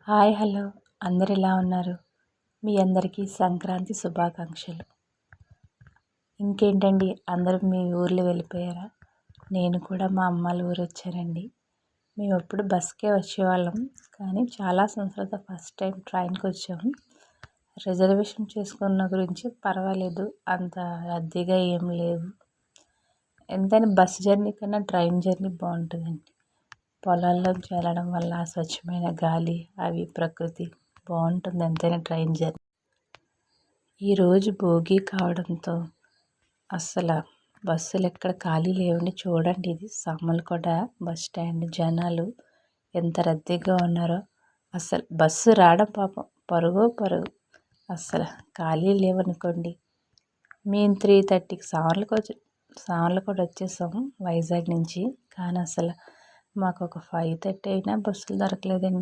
Hi hello అందరు ఎలా ఉన్నారు? మీ అందరికీ సంక్రాంతి శుభాకాంక్షలు. ఇంకేంటండి, అందరూ మీ ఊర్లు వెళ్ళిపోయారా? నేను కూడా మా అమ్మాళ్ళ ఊరు వచ్చానండి. మేము ఎప్పుడు బస్కే వచ్చేవాళ్ళం, కానీ చాలా సంవత్సరాల ఫస్ట్ టైం ట్రైన్కి వచ్చాము. రిజర్వేషన్ చేసుకున్న గురించి పర్వాలేదు, అంత రద్దీగా ఏం లేవు. ఎంతైనా బస్ జర్నీ కన్నా ట్రైన్ జర్నీ బాగుంటుందండి. పొలాల్లోంచి వెళ్ళడం వల్ల స్వచ్ఛమైన గాలి, అవి ప్రకృతి బాగుంటుంది ఎంతైనా ట్రైన్ జర్నీ. ఈరోజు భోగి కావడంతో అస్సలు బస్సులు ఎక్కడ ఖాళీ లేవండి. చూడండి, ఇది సామర్లకోట బస్ స్టాండ్. జనాలు ఎంత రద్దీగా ఉన్నారో, అసలు బస్సు రావడం పాపం పరుగు, అస్సలు ఖాళీ లేవనుకోండి. మేము 3:30కి సామర్లకోట వచ్చేసాము వైజాగ్ నుంచి. కానీ అసలు మాకు ఒక 5:30 అయినా బస్సులు దొరకలేదండి.